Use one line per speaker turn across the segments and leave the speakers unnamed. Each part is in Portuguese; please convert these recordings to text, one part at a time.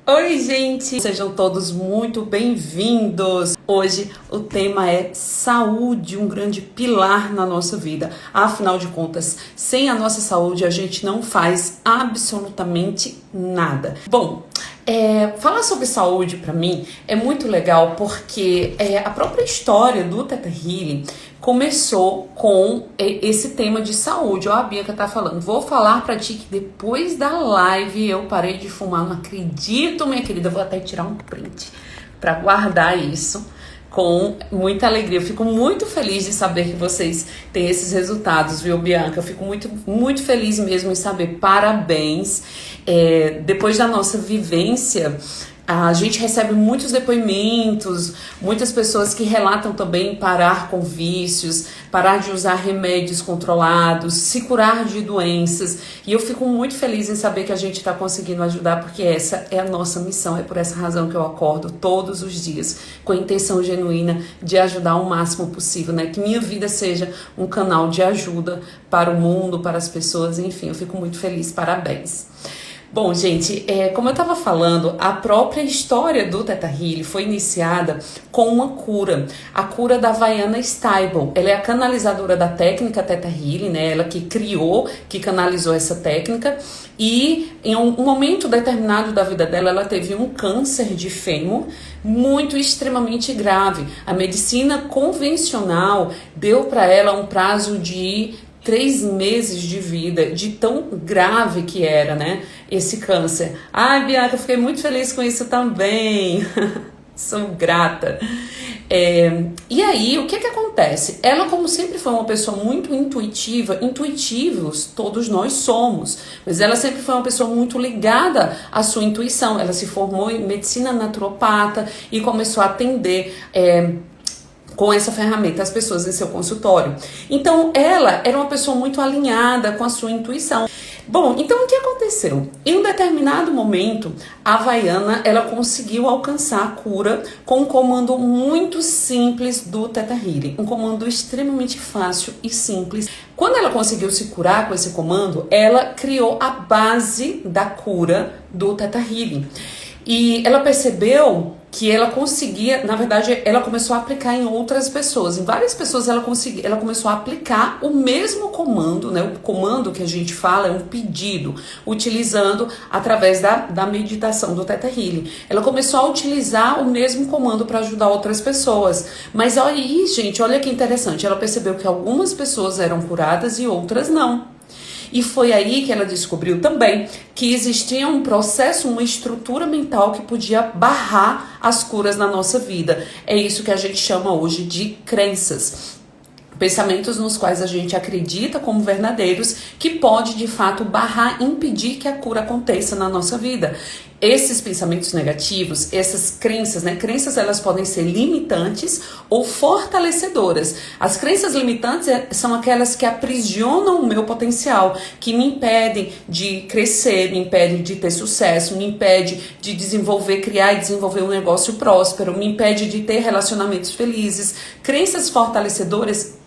Oi, gente! Sejam todos muito bem-vindos! Hoje o tema é saúde, um grande pilar na nossa vida. Afinal de contas, sem a nossa saúde a gente não faz absolutamente nada. Bom, falar sobre saúde para mim é muito legal porque a própria história do Theta Healing começou com esse tema de saúde. Ó, a Bianca tá falando, vou falar pra ti que depois da live eu parei de fumar, não acredito, minha querida, vou até tirar um print pra guardar isso com muita alegria. Eu fico muito feliz de saber que vocês têm esses resultados, viu, Bianca? Eu fico muito feliz mesmo em saber. Parabéns. Depois da nossa vivência, a gente recebe muitos depoimentos, muitas pessoas que relatam também parar com vícios, parar de usar remédios controlados, se curar de doenças. E eu fico muito feliz em saber que a gente está conseguindo ajudar, porque essa é a nossa missão. É por essa razão que eu acordo todos os dias com a intenção genuína de ajudar o máximo possível, né? Que minha vida seja um canal de ajuda para o mundo, para as pessoas, enfim, eu fico muito feliz. Parabéns. Bom, gente, como eu estava falando, a própria história do Theta Healing foi iniciada com uma cura, a cura da Vaiana Stibal. Ela é a canalizadora da técnica Theta Healing, né? Ela que criou, que canalizou essa técnica, e em um momento determinado da vida dela, ela teve um câncer de fêmur muito extremamente grave. A medicina convencional deu para ela um prazo de 3 meses de vida, de tão grave que era, né, esse câncer. Ai, Bianca, eu fiquei muito feliz com isso também. Sou grata. E aí, o que acontece? Ela, como sempre foi uma pessoa muito intuitiva, intuitivos todos nós somos, mas ela sempre foi uma pessoa muito ligada à sua intuição. Ela se formou em medicina naturopata e começou a atender com essa ferramenta as pessoas em seu consultório. Então ela era uma pessoa muito alinhada com a sua intuição. Bom, então o que aconteceu? Em um determinado momento, a Vaiana, ela conseguiu alcançar a cura com um comando muito simples do Theta Healing, um comando extremamente fácil e simples. Quando ela conseguiu se curar com esse comando, ela criou a base da cura do Theta Healing. E ela percebeu que ela conseguia, na verdade, ela começou a aplicar em outras pessoas. Em várias pessoas ela começou a aplicar o mesmo comando, né? O comando que a gente fala é um pedido, utilizando através da meditação do Theta Healing. Ela começou a utilizar o mesmo comando para ajudar outras pessoas. Mas aí, gente, olha que interessante, ela percebeu que algumas pessoas eram curadas e outras não. E foi aí que ela descobriu também que existia um processo, uma estrutura mental que podia barrar as curas na nossa vida. É isso que a gente chama hoje de crenças. Pensamentos nos quais a gente acredita como verdadeiros, que pode de fato barrar, impedir que a cura aconteça na nossa vida. Esses pensamentos negativos, essas crenças, né? Crenças, elas podem ser limitantes ou fortalecedoras. As crenças limitantes são aquelas que aprisionam o meu potencial, que me impedem de crescer, me impedem de ter sucesso, me impedem de desenvolver, criar e desenvolver um negócio próspero, me impede de ter relacionamentos felizes. Crenças fortalecedoras,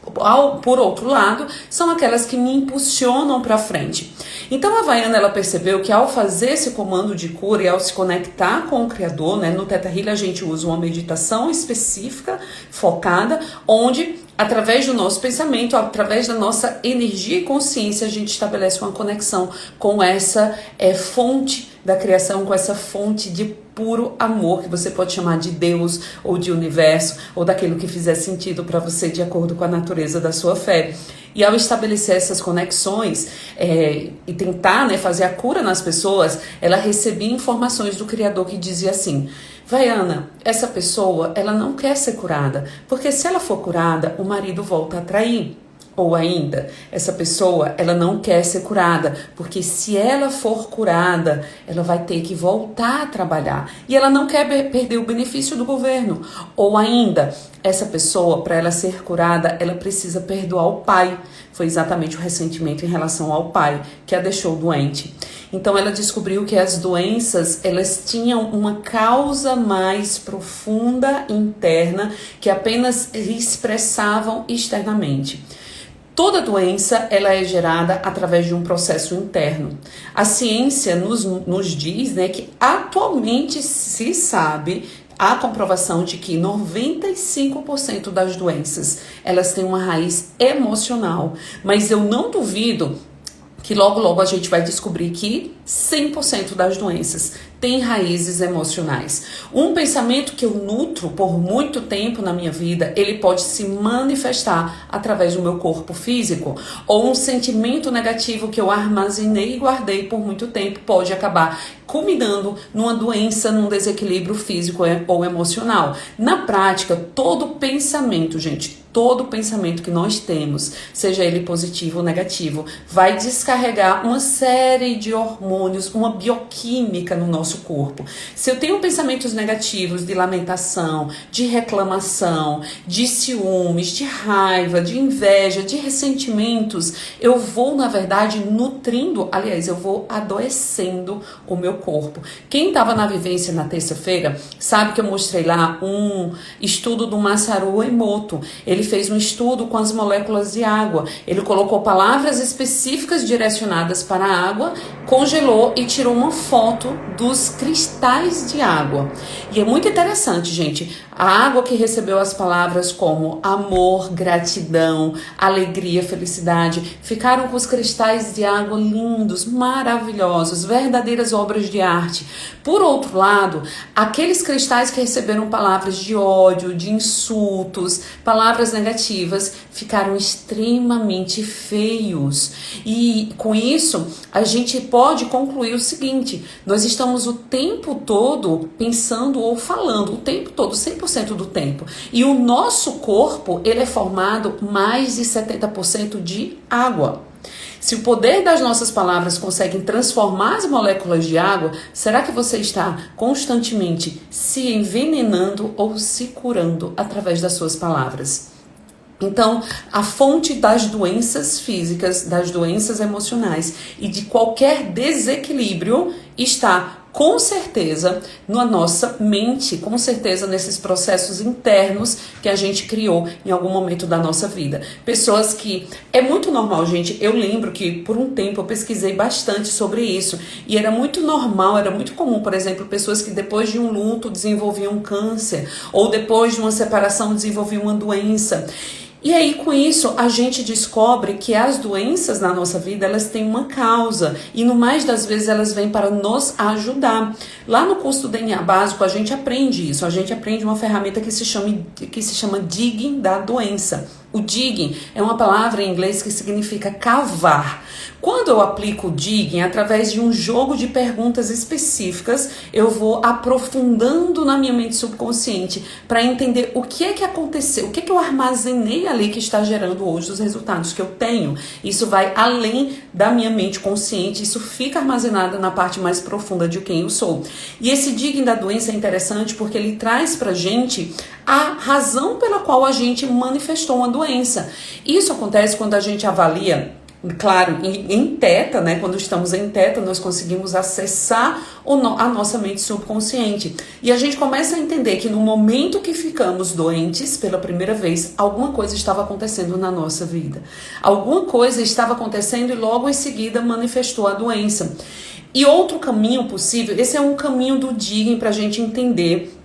por outro lado, são aquelas que me impulsionam para frente. Então a Vaiana, ela percebeu que ao fazer esse comando de cura e ao se conectar com o Criador, né, no Theta Healing a gente usa uma meditação específica, focada, onde através do nosso pensamento, através da nossa energia e consciência, a gente estabelece uma conexão com essa fonte da criação, com essa fonte de puro amor, que você pode chamar de Deus, ou de universo, ou daquilo que fizer sentido para você, de acordo com a natureza da sua fé. E ao estabelecer essas conexões e tentar, né, fazer a cura nas pessoas, ela recebia informações do Criador que dizia assim: Vaiana, essa pessoa, ela não quer ser curada, porque se ela for curada, o marido volta a trair. Ou ainda, essa pessoa, ela não quer ser curada, porque se ela for curada, ela vai ter que voltar a trabalhar. E ela não quer perder o benefício do governo. Ou ainda, essa pessoa, para ela ser curada, ela precisa perdoar o pai. Foi exatamente o ressentimento em relação ao pai que a deixou doente. Então ela descobriu que as doenças, elas tinham uma causa mais profunda interna que apenas expressavam externamente. Toda doença ela é gerada através de um processo interno. A ciência nos diz, né, que atualmente se sabe a comprovação de que 95% das doenças elas têm uma raiz emocional, mas eu não duvido que logo logo a gente vai descobrir que 100% das doenças têm raízes emocionais. Um pensamento que eu nutro por muito tempo na minha vida, ele pode se manifestar através do meu corpo físico, ou um sentimento negativo que eu armazenei e guardei por muito tempo pode acabar culminando numa doença, num desequilíbrio físico ou emocional. Na prática, todo pensamento, gente, todo pensamento que nós temos, seja ele positivo ou negativo, vai descarregar uma série de hormônios, uma bioquímica no nosso corpo. Se eu tenho pensamentos negativos de lamentação, de reclamação, de ciúmes, de raiva, de inveja, de ressentimentos, eu vou, na verdade, nutrindo, aliás, eu vou adoecendo o meu corpo. Quem estava na vivência na terça-feira sabe que eu mostrei lá um estudo do Masaru Emoto. Ele fez um estudo com as moléculas de água. Ele colocou palavras específicas direcionadas para a água, congelou e tirou uma foto dos cristais de água. E é muito interessante, gente. A água que recebeu as palavras como amor, gratidão, alegria, felicidade, ficaram com os cristais de água lindos, maravilhosos, verdadeiras obras de arte. Por outro lado, aqueles cristais que receberam palavras de ódio, de insultos, palavras negativas, ficaram extremamente feios. E com isso, a gente pode concluir o seguinte: nós estamos o tempo todo pensando ou falando, o tempo todo, 100% do tempo. E o nosso corpo, ele é formado mais de 70% de água. Se o poder das nossas palavras consegue transformar as moléculas de água, será que você está constantemente se envenenando ou se curando através das suas palavras? Então, a fonte das doenças físicas, das doenças emocionais e de qualquer desequilíbrio está, com certeza, na nossa mente, com certeza nesses processos internos que a gente criou em algum momento da nossa vida. Pessoas que... É muito normal, gente. Eu lembro que por um tempo eu pesquisei bastante sobre isso e era muito normal, era muito comum, por exemplo, pessoas que depois de um luto desenvolviam câncer ou depois de uma separação desenvolviam uma doença. E aí, com isso, a gente descobre que as doenças na nossa vida, elas têm uma causa. E no mais das vezes, elas vêm para nos ajudar. Lá no curso do DNA básico, a gente aprende isso. A gente aprende uma ferramenta que se chama digging da doença. O digging é uma palavra em inglês que significa cavar. Quando eu aplico o digging, através de um jogo de perguntas específicas, eu vou aprofundando na minha mente subconsciente para entender o que é que aconteceu, o que é que eu armazenei ali que está gerando hoje os resultados que eu tenho. Isso vai além da minha mente consciente, isso fica armazenado na parte mais profunda de quem eu sou. E esse digging da doença é interessante porque ele traz pra gente a razão pela qual a gente manifestou uma doença. Isso acontece quando a gente avalia, claro, em teta, né? Quando estamos em teta, nós conseguimos acessar a nossa mente subconsciente. E a gente começa a entender que no momento que ficamos doentes pela primeira vez, alguma coisa estava acontecendo na nossa vida. Alguma coisa estava acontecendo e logo em seguida manifestou a doença. E outro caminho possível, esse é um caminho do digging para a gente entender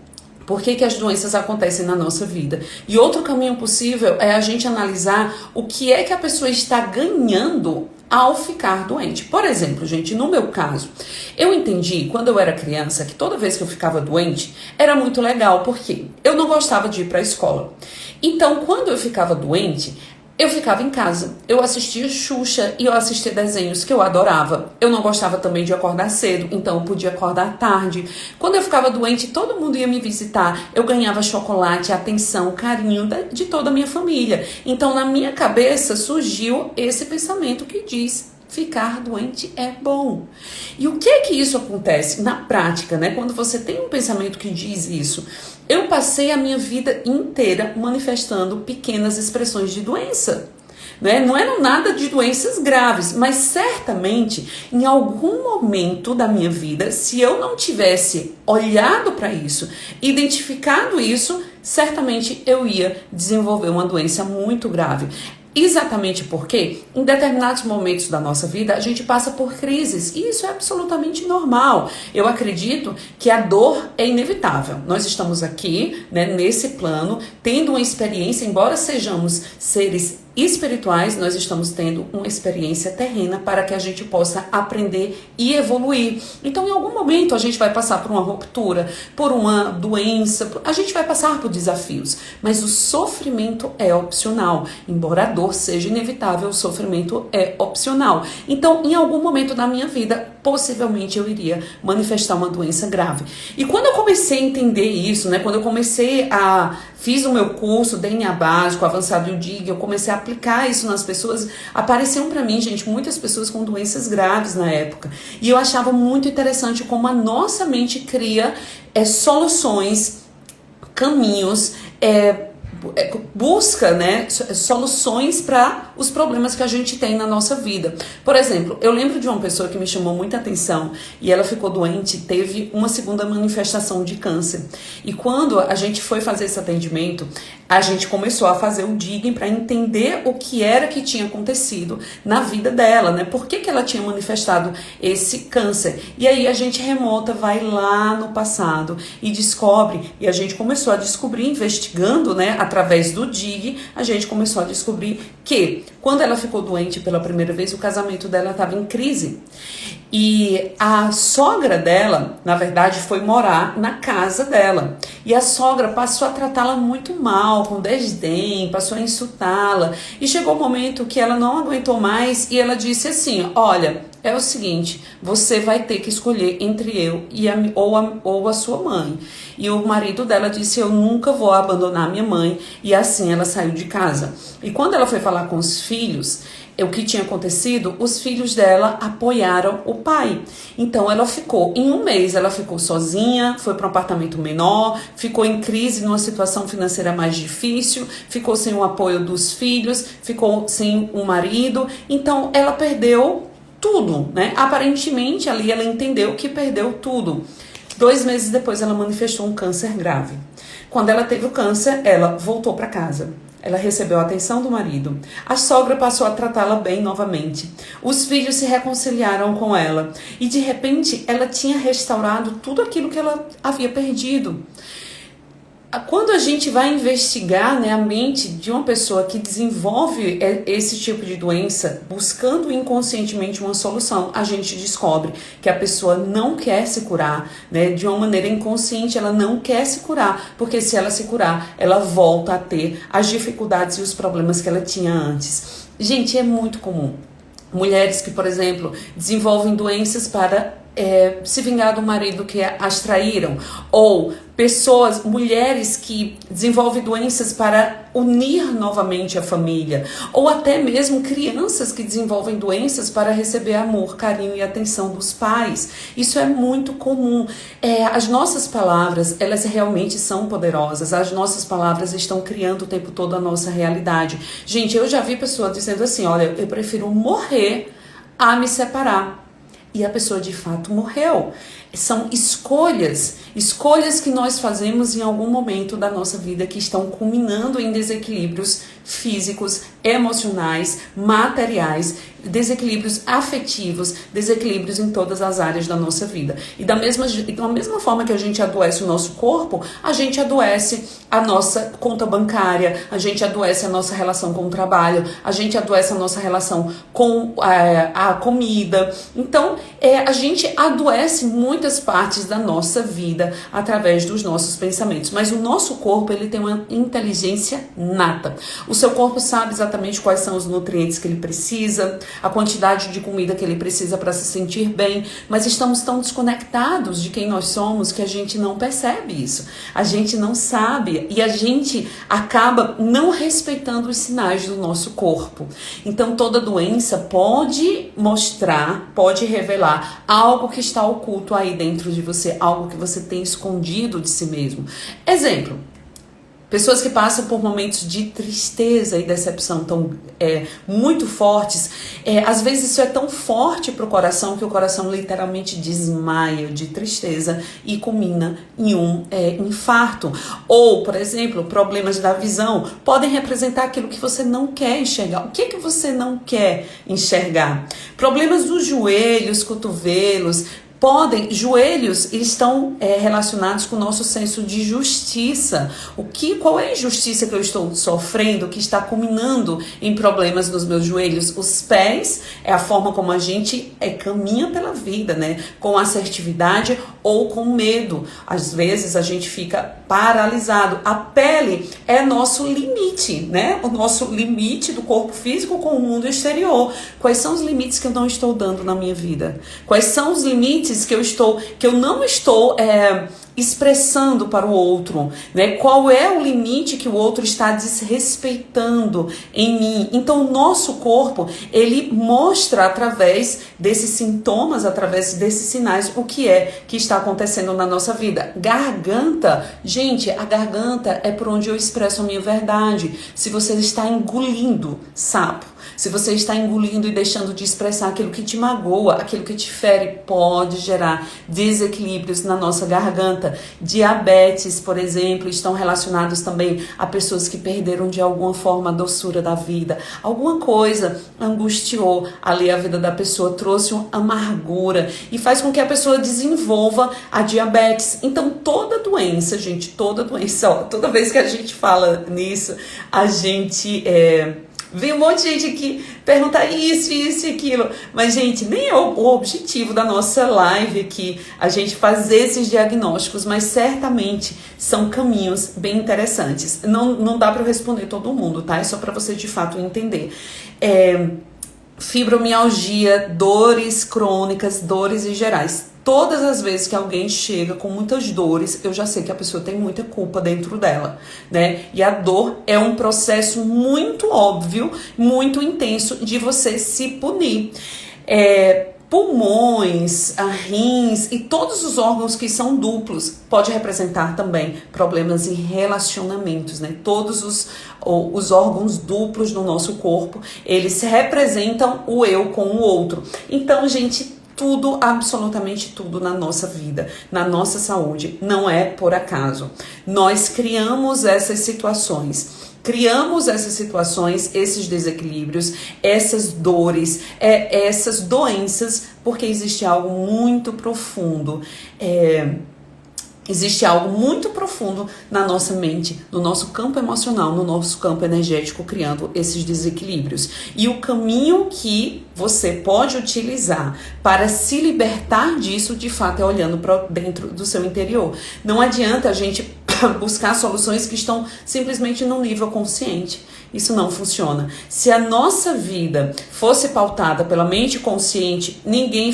por que as doenças acontecem na nossa vida. E outro caminho possível é a gente analisar o que é que a pessoa está ganhando ao ficar doente. Por exemplo, gente, no meu caso, eu entendi quando eu era criança que toda vez que eu ficava doente era muito legal, porque eu não gostava de ir para a escola. Então, quando eu ficava doente, eu ficava em casa, eu assistia Xuxa e eu assistia desenhos que eu adorava. Eu não gostava também de acordar cedo, então eu podia acordar tarde. Quando eu ficava doente, todo mundo ia me visitar. Eu ganhava chocolate, atenção, carinho de toda a minha família. Então na minha cabeça surgiu esse pensamento que diz: ficar doente é bom. E o que é que isso acontece na prática, né? Quando você tem um pensamento que diz isso. Eu passei a minha vida inteira manifestando pequenas expressões de doença. Né? Não eram nada de doenças graves, mas certamente em algum momento da minha vida, se eu não tivesse olhado para isso, identificado isso, certamente eu ia desenvolver uma doença muito grave. Exatamente porque, em determinados momentos da nossa vida, a gente passa por crises e isso é absolutamente normal. Eu acredito que a dor é inevitável. Nós estamos aqui, né, nesse plano, tendo uma experiência, embora sejamos seres espirituais, nós estamos tendo uma experiência terrena para que a gente possa aprender e evoluir. Então, em algum momento, a gente vai passar por uma ruptura, por uma doença, a gente vai passar por desafios, mas o sofrimento é opcional. Embora a dor seja inevitável, o sofrimento é opcional. Então, em algum momento da minha vida, possivelmente eu iria manifestar uma doença grave. E quando eu comecei a entender isso, né, quando eu fiz o meu curso DNA básico, avançado e o DIG, eu comecei a aplicar isso nas pessoas, apareciam para mim, gente, muitas pessoas com doenças graves na época. E eu achava muito interessante como a nossa mente cria soluções, caminhos, busca, né, soluções para os problemas que a gente tem na nossa vida. Por exemplo, eu lembro de uma pessoa que me chamou muita atenção e ela ficou doente, teve uma segunda manifestação de câncer. E quando a gente foi fazer esse atendimento, a gente começou a fazer o digging para entender o que era que tinha acontecido na vida dela, né? Por que ela tinha manifestado esse câncer? E aí a gente remonta, vai lá no passado e descobre, e a gente começou a descobrir, investigando, né, através do DIG, a gente começou a descobrir que quando ela ficou doente pela primeira vez, o casamento dela estava em crise. E a sogra dela, na verdade, foi morar na casa dela. E a sogra passou a tratá-la muito mal, com desdém, passou a insultá-la. E chegou o momento que ela não aguentou mais e ela disse assim: olha, é o seguinte, você vai ter que escolher entre eu ou a sua mãe. E o marido dela disse: eu nunca vou abandonar minha mãe. E assim ela saiu de casa. E quando ela foi falar com os filhos, o que tinha acontecido, os filhos dela apoiaram o pai. Então ela ficou, em um mês ela ficou sozinha, foi para um apartamento menor, ficou em crise, numa situação financeira mais difícil, ficou sem o apoio dos filhos, ficou sem o marido. Então ela perdeu tudo, né? Aparentemente ali ela entendeu que perdeu tudo. 2 meses depois ela manifestou um câncer grave. Quando ela teve o câncer, ela voltou para casa. Ela recebeu a atenção do marido. A sogra passou a tratá-la bem novamente. Os filhos se reconciliaram com ela. E de repente ela tinha restaurado tudo aquilo que ela havia perdido. Quando a gente vai investigar, né, a mente de uma pessoa que desenvolve esse tipo de doença, buscando inconscientemente uma solução, a gente descobre que a pessoa não quer se curar, né, de uma maneira inconsciente, ela não quer se curar, porque se ela se curar, ela volta a ter as dificuldades e os problemas que ela tinha antes. Gente, é muito comum. Mulheres que, por exemplo, desenvolvem doenças para se vingar do marido que as traíram, ou mulheres que desenvolvem doenças para unir novamente a família, ou até mesmo crianças que desenvolvem doenças para receber amor, carinho e atenção dos pais. Isso é muito comum. As nossas palavras, elas realmente são poderosas. As nossas palavras estão criando o tempo todo a nossa realidade. Gente, eu já vi pessoas dizendo assim: olha, eu prefiro morrer a me separar. E a pessoa de fato morreu. São escolhas que nós fazemos em algum momento da nossa vida que estão culminando em desequilíbrios físicos, emocionais, materiais, desequilíbrios afetivos, desequilíbrios em todas as áreas da nossa vida. E da mesma forma que a gente adoece o nosso corpo, a gente adoece a nossa conta bancária, a gente adoece a nossa relação com o trabalho, a gente adoece a nossa relação com a comida. Então, a gente adoece muitas partes da nossa vida através dos nossos pensamentos. Mas o nosso corpo, ele tem uma inteligência nata. O seu corpo sabe exatamente quais são os nutrientes que ele precisa, a quantidade de comida que ele precisa para se sentir bem, mas estamos tão desconectados de quem nós somos que a gente não percebe isso. A gente não sabe e a gente acaba não respeitando os sinais do nosso corpo. Então toda doença pode mostrar, pode revelar algo que está oculto aí dentro de você, algo que você tem escondido de si mesmo. Exemplo: Pessoas que passam por momentos de tristeza e decepção tão muito fortes, às vezes isso é tão forte para o coração que o coração literalmente desmaia de tristeza e culmina em um infarto. Ou, por exemplo, problemas da visão podem representar aquilo que você não quer enxergar. O que que você não quer enxergar? Problemas dos joelhos, cotovelos, joelhos estão relacionados com o nosso senso de justiça. Qual é a injustiça que eu estou sofrendo que está culminando em problemas nos meus joelhos? Os pés é a forma como a gente caminha pela vida, né? Com assertividade ou com medo. Às vezes a gente fica paralisado. A pele é nosso limite, né? O nosso limite do corpo físico com o mundo exterior. Quais são os limites que eu não estou dando na minha vida? Quais são os limites que eu não estou expressando para o outro, né? Qual é o limite que o outro está desrespeitando em mim? Então, o nosso corpo, ele mostra através desses sintomas, através desses sinais, o que está acontecendo na nossa vida. Garganta, gente, a garganta é por onde eu expresso a minha verdade. Se você está engolindo sapo, se você está engolindo e deixando de expressar aquilo que te magoa, aquilo que te fere, pode gerar desequilíbrios na nossa garganta. Diabetes, por exemplo, estão relacionados também a pessoas que perderam de alguma forma a doçura da vida. Alguma coisa angustiou ali a vida da pessoa, trouxe uma amargura e faz com que a pessoa desenvolva a diabetes. Então, toda doença, gente, toda toda vez que a gente fala nisso, a gente vem um monte de gente que pergunta isso e aquilo. Mas, gente, nem é o objetivo da nossa live aqui a gente fazer esses diagnósticos, mas certamente são caminhos bem interessantes. Não dá para eu responder todo mundo, tá? É só para você de fato entender. Fibromialgia, dores crônicas, dores em gerais. Todas as vezes que alguém chega com muitas dores, eu já sei que a pessoa tem muita culpa dentro dela, né? E a dor é um processo muito óbvio, muito intenso de você se punir. Pulmões, rins e todos os órgãos que são duplos pode representar também problemas em relacionamentos, né? Todos os órgãos duplos no nosso corpo, eles representam o eu com o outro. Então, gente, tudo, absolutamente tudo na nossa vida, na nossa saúde, não é por acaso. Nós criamos essas situações, esses desequilíbrios, essas dores, essas doenças, porque existe algo muito profundo. Existe algo muito profundo na nossa mente, no nosso campo emocional, no nosso campo energético, criando esses desequilíbrios. E o caminho que você pode utilizar para se libertar disso, de fato, é olhando para dentro do seu interior. Não adianta a gente buscar soluções que estão simplesmente no nível consciente. Isso não funciona. Se a nossa vida fosse pautada pela mente consciente, ninguém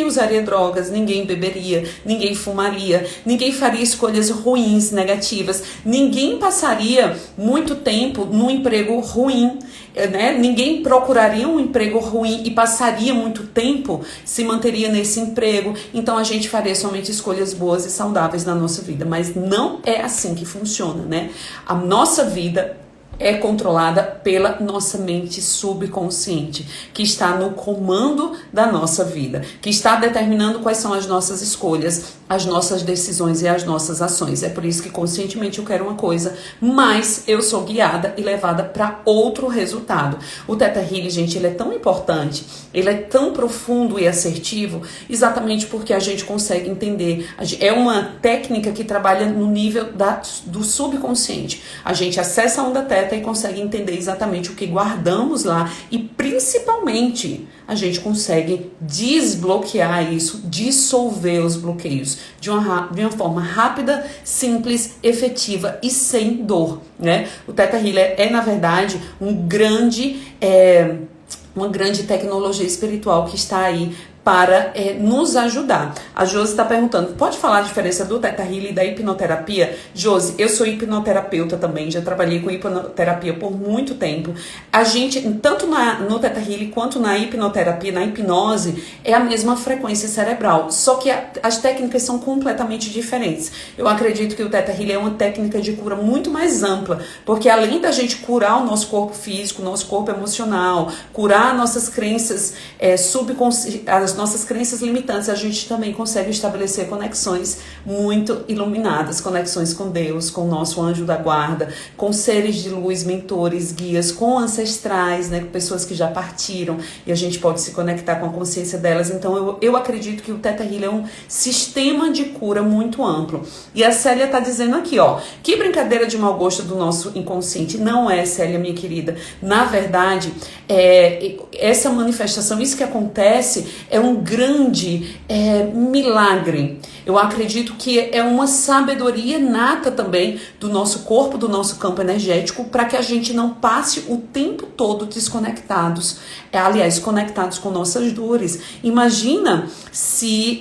usaria drogas, ninguém beberia, ninguém fumaria, ninguém faria escolhas ruins, negativas, ninguém passaria muito tempo num emprego ruim, né? Ninguém procuraria um emprego ruim e passaria muito tempo, se manteria nesse emprego. Então a gente faria somente escolhas boas e saudáveis na nossa vida, mas não é assim que funciona, né? A nossa vida é controlada pela nossa mente subconsciente, que está no comando da nossa vida, que está determinando quais são as nossas escolhas, as nossas decisões e as nossas ações. É por isso que conscientemente eu quero uma coisa, mas eu sou guiada e levada para outro resultado. O Theta Healing, gente, ele é tão importante, ele é tão profundo e assertivo, exatamente porque a gente consegue entender. É uma técnica que trabalha no nível do subconsciente. A gente acessa a onda Theta e consegue entender exatamente o que guardamos lá e principalmente a gente consegue desbloquear isso, dissolver os bloqueios de uma forma rápida, simples, efetiva e sem dor, né? O Theta Healer é na verdade uma grande tecnologia espiritual que está aí para nos ajudar. A Josi está perguntando, pode falar a diferença do Theta Healing e da hipnoterapia? Josi, eu sou hipnoterapeuta também, já trabalhei com hipnoterapia por muito tempo. A gente, tanto no Theta Healing quanto na hipnoterapia, na hipnose, é a mesma frequência cerebral, só que as técnicas são completamente diferentes. Eu acredito que o Theta Healing é uma técnica de cura muito mais ampla, porque além da gente curar o nosso corpo físico, o nosso corpo emocional, curar nossas crenças as nossas crenças limitantes, a gente também consegue estabelecer conexões muito iluminadas, conexões com Deus, com o nosso anjo da guarda, com seres de luz, mentores, guias, com ancestrais, né, pessoas que já partiram, e a gente pode se conectar com a consciência delas. Então eu acredito que o Theta Healing é um sistema de cura muito amplo. E a Célia tá dizendo aqui, ó, que brincadeira de mau gosto do nosso inconsciente. Não é, Célia, minha querida. Na verdade, essa manifestação, isso que acontece, é um grande milagre. Eu acredito que é uma sabedoria nata também do nosso corpo, do nosso campo energético, para que a gente não passe o tempo todo desconectados, aliás, conectados com nossas dores. Imagina se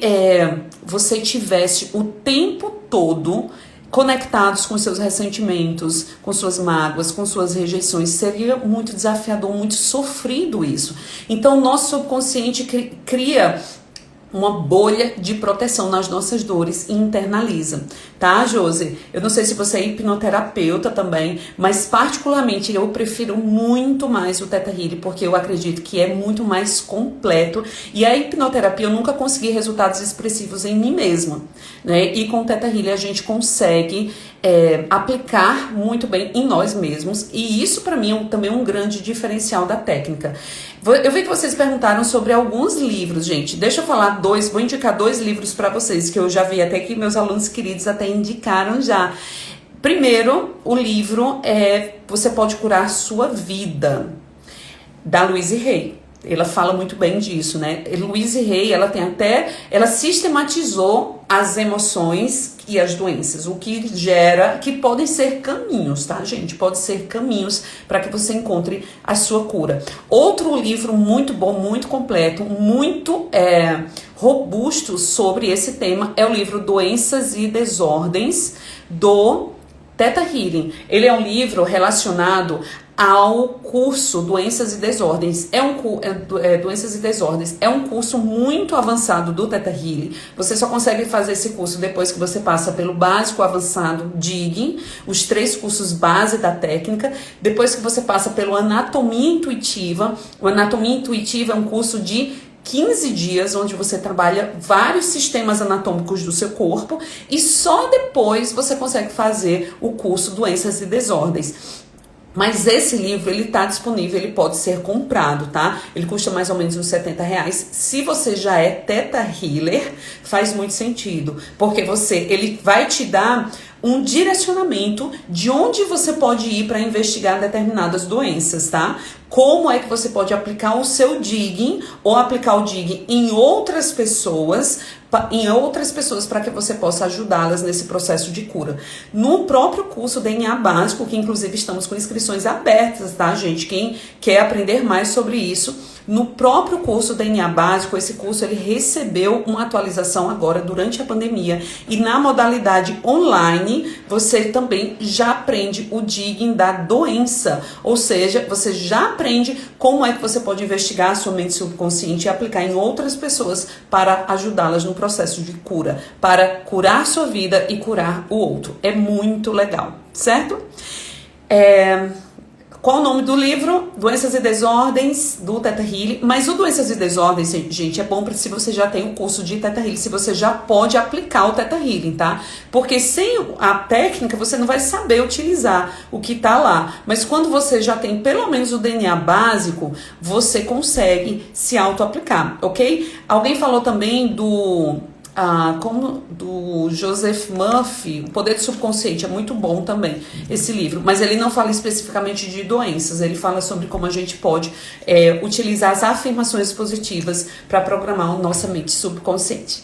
você tivesse o tempo todo conectados com seus ressentimentos, com suas mágoas, com suas rejeições. Seria muito desafiador, muito sofrido isso. Então, o nosso subconsciente cria uma bolha de proteção nas nossas dores e internaliza, tá, Josi? Eu não sei se você é hipnoterapeuta também, mas particularmente eu prefiro muito mais o Theta Healing, porque eu acredito que é muito mais completo, e a hipnoterapia eu nunca consegui resultados expressivos em mim mesma, né? E com o Theta Healing a gente consegue aplicar muito bem em nós mesmos, e isso para mim também é um grande diferencial da técnica. Eu vi que vocês perguntaram sobre alguns livros, gente. Deixa eu falar vou indicar 2 livros para vocês, que eu já vi até que meus alunos queridos até indicaram já. Primeiro, o livro Você Pode Curar Sua Vida, da Louise Hay. Ela fala muito bem disso, né? Louise Hay, ela sistematizou as emoções e as doenças, o que gera, que podem ser caminhos, tá, gente? Pode ser caminhos para que você encontre a sua cura. Outro livro muito bom, muito completo, muito robusto sobre esse tema é o livro Doenças e Desordens, do Theta Healing. Ele é um livro relacionado ao curso Doenças e Desordens. Doenças e Desordens é um curso muito avançado do Theta Healing. Você só consegue fazer esse curso depois que você passa pelo básico, avançado, Digging, os 3 cursos base da técnica. Depois que você passa pelo Anatomia Intuitiva. O Anatomia Intuitiva é um curso de 15 dias, onde você trabalha vários sistemas anatômicos do seu corpo, e só depois você consegue fazer o curso Doenças e Desordens. Mas esse livro, ele tá disponível, ele pode ser comprado, tá? Ele custa mais ou menos uns R$70. Se você já é Theta Healer, faz muito sentido, porque ele vai te dar um direcionamento de onde você pode ir para investigar determinadas doenças, tá? Como é que você pode aplicar o seu digging ou aplicar o digging em outras pessoas para que você possa ajudá-las nesse processo de cura. No próprio curso DNA Básico, que inclusive estamos com inscrições abertas, tá, gente? Quem quer aprender mais sobre isso, no próprio curso DNA Básico, esse curso ele recebeu uma atualização agora durante a pandemia, e na modalidade online você também já aprende o digging da doença, ou seja, você já aprende como é que você pode investigar a sua mente subconsciente e aplicar em outras pessoas para ajudá-las no processo de cura, para curar sua vida e curar o outro. É muito legal, certo? Qual o nome do livro? Doenças e Desordens, do Theta Healing. Mas o Doenças e Desordens, gente, é bom se você já tem o curso de Theta Healing, se você já pode aplicar o Theta Healing, tá? Porque sem a técnica, você não vai saber utilizar o que tá lá. Mas quando você já tem pelo menos o DNA básico, você consegue se auto-aplicar, ok? Alguém falou também do Joseph Murphy, O Poder do Subconsciente. É muito bom também esse livro, mas ele não fala especificamente de doenças, ele fala sobre como a gente pode utilizar as afirmações positivas para programar a nossa mente subconsciente.